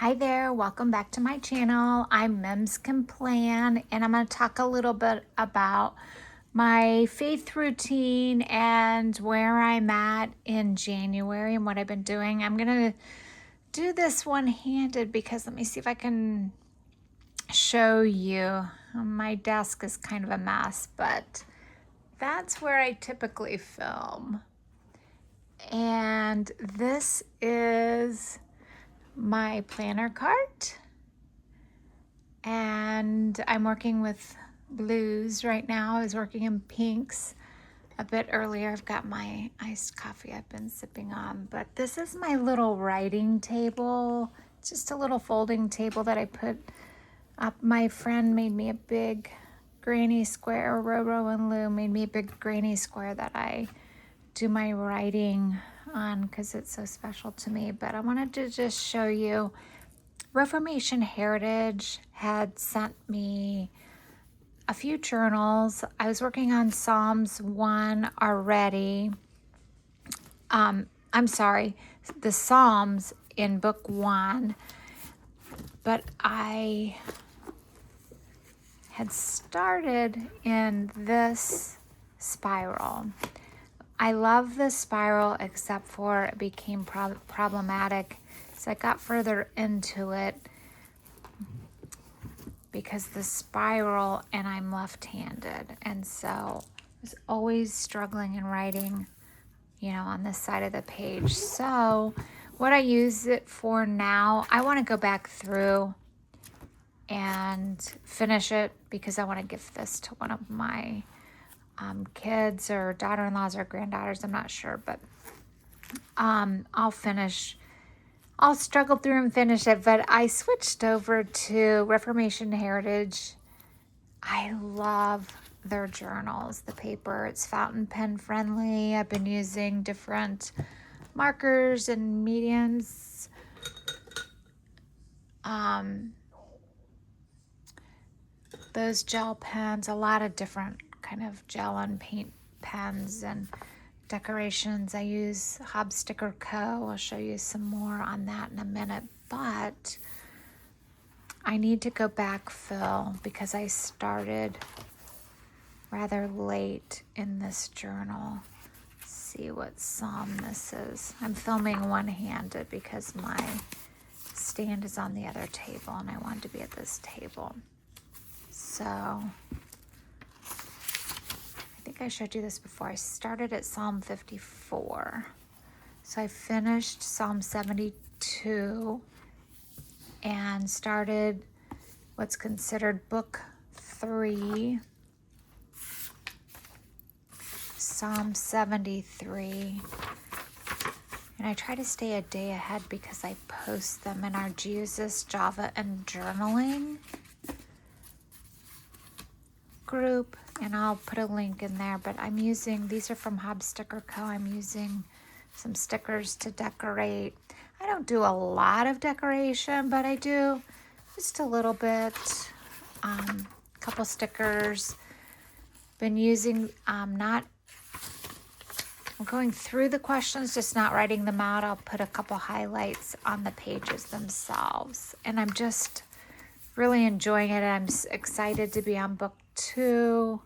Hi there, welcome back to my channel. I'm Mims Can Plan, and I'm going to talk a little bit about my faith routine and where I'm at in January and what I've been doing. I'm going to do this one-handed because let me see if I can show you. My desk is kind of a mess, but that's where I typically film. And this is my planner cart, and I'm working with blues right now. I was working in pinks a bit earlier. I've got my iced coffee I've been sipping on, but this is my little writing table. It's just a little folding table that I put up. My friend made me a big granny square, or Roro and Lou made me a big granny square that I do my writing on because it's so special to me. But I wanted to just show you, Reformation Heritage had sent me a few journals. I was working on Psalms 1 already. I'm sorry, the Psalms in book 1, but I had started in this spiral. I love this spiral except for it became problematic. So I got further into it because the spiral, and I'm left-handed. And so I was always struggling in writing, on this side of the page. So what I use it for now, I want to go back through and finish it because I want to give this to one of my kids or daughter-in-laws or granddaughters. I'm not sure, but I'll struggle through and finish it. But I switched over to Reformation Heritage. I love their journals, the paper. It's fountain pen friendly. I've been using different markers and mediums. Those gel pens, a lot of different kind of gel and paint pens and decorations. I use Hob Sticker Co. I'll show you some more on that in a minute, but I need to go back, Phil, because I started rather late in this journal. Let's see what psalm this is. I'm filming one-handed because my stand is on the other table and I wanted to be at this table. So I think I showed you this before. I started at Psalm 54. So I finished Psalm 72 and started what's considered book 3, Psalm 73. And I try to stay a day ahead because I post them in our Jesus, Java, and Journaling group, and I'll put a link in there. But I'm using, these are from Hob Sticker Co. I'm using some stickers to decorate. I don't do a lot of decoration, but I do just a little bit. Couple stickers. Been using I'm going through the questions, just not writing them out. I'll put a couple highlights on the pages themselves, and I'm just really enjoying it. I'm excited to be on book 2.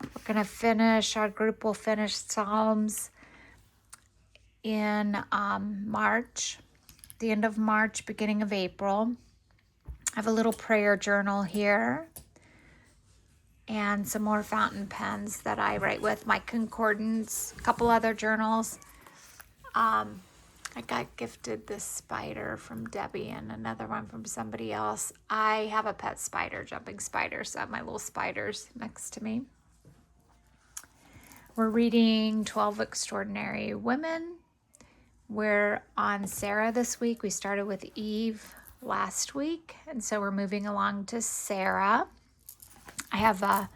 We're gonna finish, our group will finish Psalms in March, the end of March, beginning of April. I have a little prayer journal here and some more fountain pens that I write with, my concordance, a couple other journals. I got gifted this spider from Debbie and another one from somebody else. I have a pet spider, jumping spider, so I have my little spiders next to me. We're reading 12 Extraordinary Women. We're on Sarah this week. We started with Eve last week, and so we're moving along to Sarah. I have an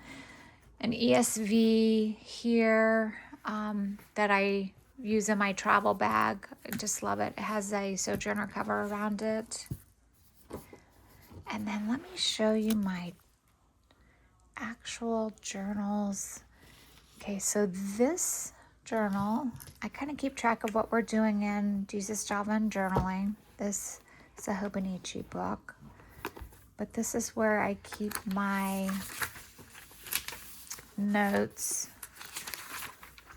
ESV here that I use in my travel bag. I just love it. It has a Sojourner cover around it. And then let me show you my actual journals. Okay, so this journal, I kind of keep track of what we're doing in Jesus, Java, and Journaling. This It's a Hobonichi book. But this is where I keep my notes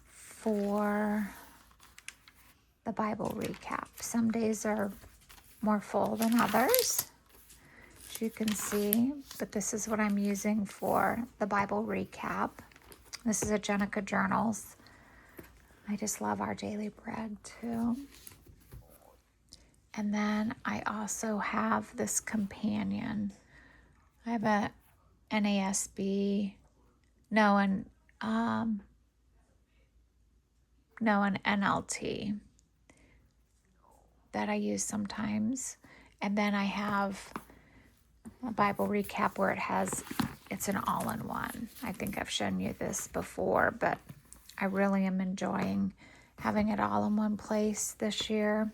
for the Bible recap. Some days are more full than others, as you can see, but this is what I'm using for the Bible recap. This is a Jenica Journals. I just love Our Daily Bread too. And then I also have this companion. I have a NASB, an NLT that I use sometimes. And then I have a Bible recap where it's an all-in-one. I think I've shown you this before, but I really am enjoying having it all in one place this year.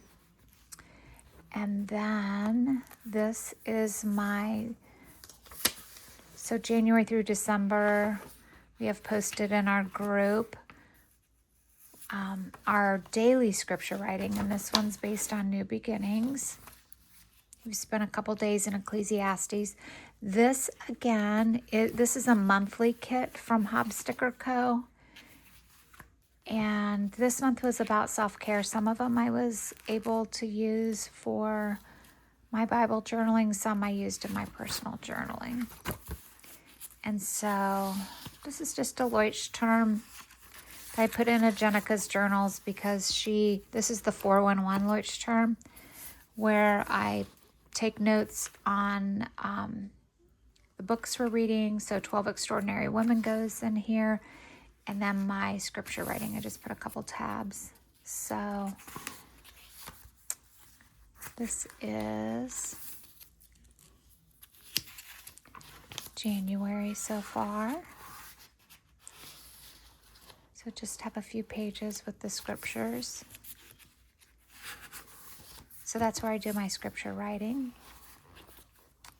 And then this is so January through December, we have posted in our group our daily scripture writing, and this one's based on New Beginnings. We spent a couple days in Ecclesiastes. This, again, this is a monthly kit from Hob Sticker Co. And this month was about self-care. Some of them I was able to use for my Bible journaling. Some I used in my personal journaling. And so this is just a Leuchtturm that I put in a Jenica's journals because this is the 411 Leuchtturm, where I take notes on the books we're reading. So 12 Extraordinary Women goes in here. And then my scripture writing, I just put a couple tabs. So this is January so far. So just have a few pages with the scriptures. So that's where I do my scripture writing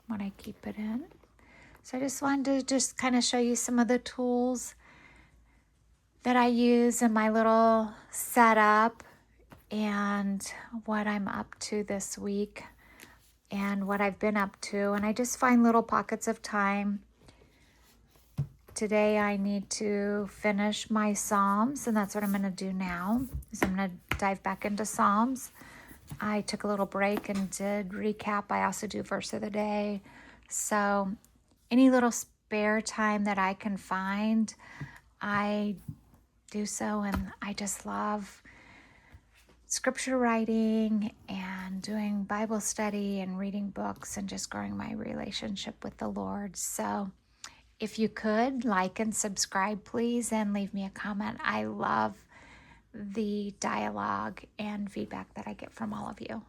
when I keep it in. So I just wanted to just kind of show you some of the tools that I use in my little setup and what I'm up to this week and what I've been up to. And I just find little pockets of time. Today I need to finish my Psalms, and that's what I'm going to do now, is I'm going to dive back into Psalms. I took a little break and did recap. I also do verse of the day. So any little spare time that I can find, I do so, and I just love scripture writing and doing Bible study and reading books and just growing my relationship with the Lord. So if you could like and subscribe, please, and leave me a comment. I love the dialogue and feedback that I get from all of you.